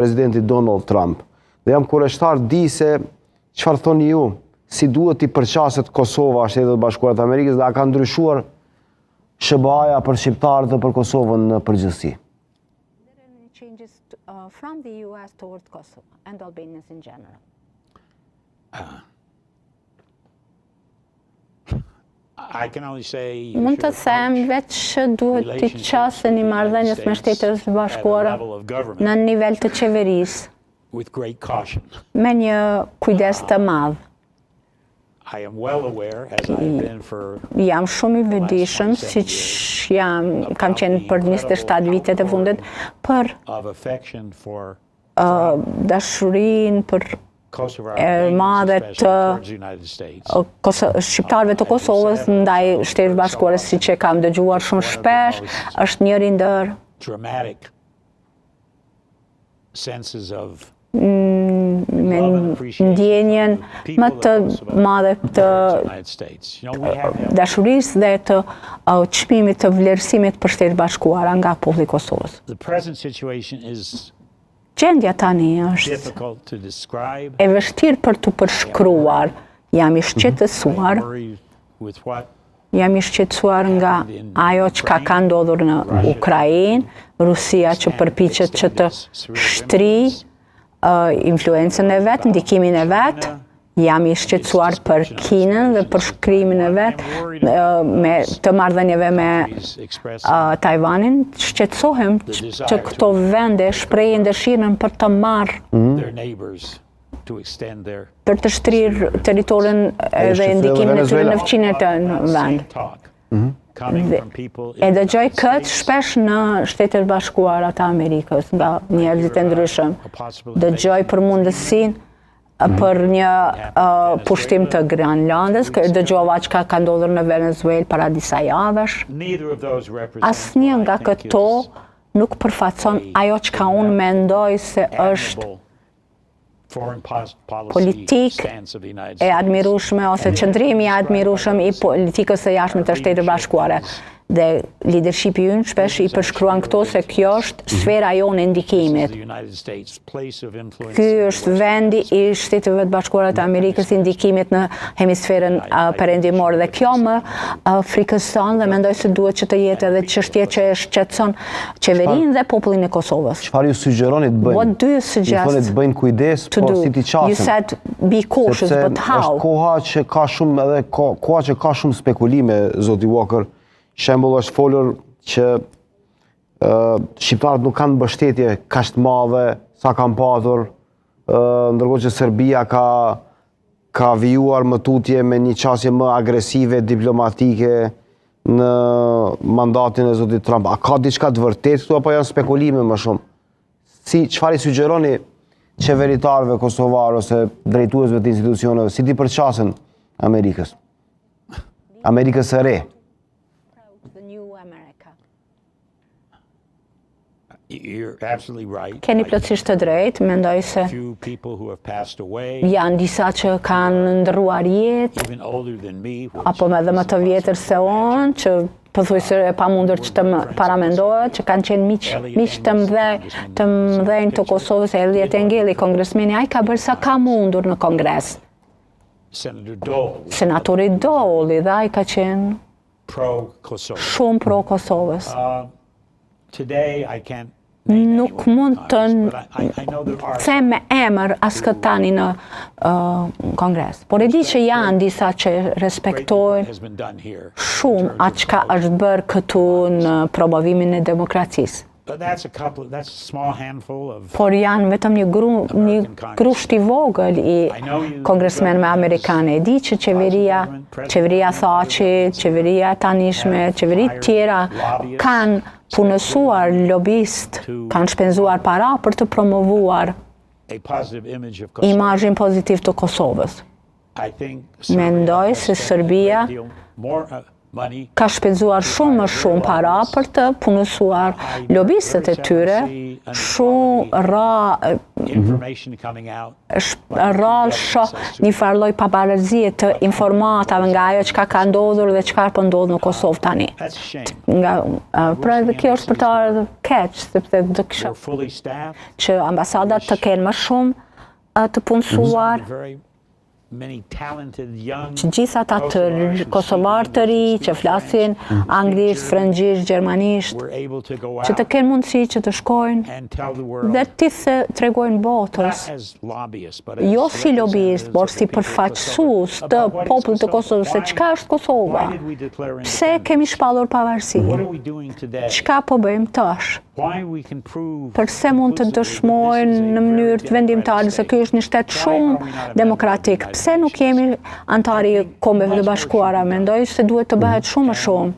presidenti Donald Trump. Dhe jam kureshtar di se çfarë thoni ju, si duhet i përqaset Kosova Shtetet e Bashkuara të Amerikës dhe a ka ndryshuar SBA-ja për shqiptarët dhe për Kosovën në përgjithësi. From the US toward Kosovo and Albanians in general. Mund të them vetë që duhet të qasë një marrëdhënies me Shtetet e Bashkuara në nivel të qeverisë me një kujdes të madh. Jam shumë i vetëdijshëm, siç kam qenë për 27 vitet e fundit, për dashurinë për madhe të shqiptarëve të Kosovës ndaj Shtetit Bashkuar, siç e kam dëgjuar shumë shpesh, është njëri ndër me ndjenjen më të madhe të dashurisë dhe të çmimit të vlerësimit për Shtetet Bashkuara nga populli i Kosovës. Gjendja tani është e vështirë për të përshkruar. Jam i shqetësuar nga ajo që ka ndodhur në Ukrainë, Rusia që përpiqet që të shtrijë influencën e vetë, ndikimin e vetë. Jam i shqetësuar për Kinën dhe për shkrimin e vetë të marrëdhënieve me Tajvanin. Shqetësohem që këto vende shprehin dëshirën për të marrë, për të shtrirë territorin dhe ndikimin e tyre në fëqinet në vend. E dëgjoj këtë shpesh në Shtetet Bashkuara të Amerikës nga njerëzit e ndryshëm. Dëgjoj për mundësinë për një pushtim të Grenlandës, dëgjova çka ka ndodhur në Venezuelë para disa javësh. Asnjë nga këto nuk përfaqëson ajo çka unë mendoj se është politikë e admirueshme ose qëndrimi i admirueshëm i politikës së jashtme të Shtetit Bashkuara. Dhe leadershipi ynë shpesh i përshkruan këto se kjo është sfera jonë e ndikimit. Ky është vendi i Shteteve të Bashkuara të Amerikës i ndikimit në hemisferën perëndimore dhe kjo më frikëson dhe mendoj se duhet që të jetë edhe çështje që e shqetëson qeverinë dhe popullin e Kosovës. Çfarë ju sugjeroni të bëjnë? What do you suggest? Ju të bëjnë kujdes, po si ti qasin? You said be cautious, but how? Është koha që ka shumë edhe koha që ka shumë spekulime, zoti Walker. Shembull është folur që shqiptarët nuk kanë mbështetje kaq të madhe sa kanë patur, ndërkohë që Serbia ka vijuar më tutje me një qasje më agresive diplomatike në mandatin e zotit Trump. A ka diçka të vërtetë këtu apo janë spekulime më shumë? Çfarë i sugjeroni qeveritarëve kosovarë ose drejtuesve të institucioneve, si ti përqasen Amerikës? Amerikës së re. Keni plotësisht të drejtë, mendoj se janë disa që kanë ndërruar jetë, apo edhe më të vjetër se unë, që pothuajse e pamundur që të paramendohet, që kanë qenë miq të mëdhenj të Kosovës. Elliot Engeli, kongresmeni, ai ka bërë sa ka mundur në Kongres. Senatori Dole, dhe ai ka qenë shumë pro Kosovës. Nuk mund të them me emër askët tani në Kongres. Por e di që janë disa që respektojnë shumë atë çka është bërë këtu në promovimin e demokracisë. Por janë vetëm një grusht i vogël i kongresmenëve amerikanë. E di që qeveria Thaçi, qeveria tanishme, qeveritë tjera kanë punësuar lobist, kanë shpenzuar para për të promovuar imazhin pozitiv të Kosovës. Mendoj se Serbia ka shpenzuar shumë më shumë para për të punësuar lobistët e tyre, shumë një farloj pabarëzie të informatave nga ajo çka ka ndodhur dhe çka po ndodh në Kosovë tani. Pra edhe kjo është për të ardhur keq, sepse do kisha që ambasadat të kenë më shumë të punësuar, që gjithë ata të kosovarë të ri, që flasin anglisht, frëngjisht, gjermanisht, që të kenë mundësi që të shkojnë dhe të tregojnë botës, jo si lobist, por si përfaqësues të popullit të Kosovës, se çka është Kosova? Pse kemi shpallur pavarësinë? Çka po bëjmë tash? Përse mund të dëshmojnë në mënyrë të vendimtare se ky është një shtet shumë demokratik? Pse nuk jemi antari i Kombeve të Bashkuara? Mendoj se duhet të bëhet shumë më shumë.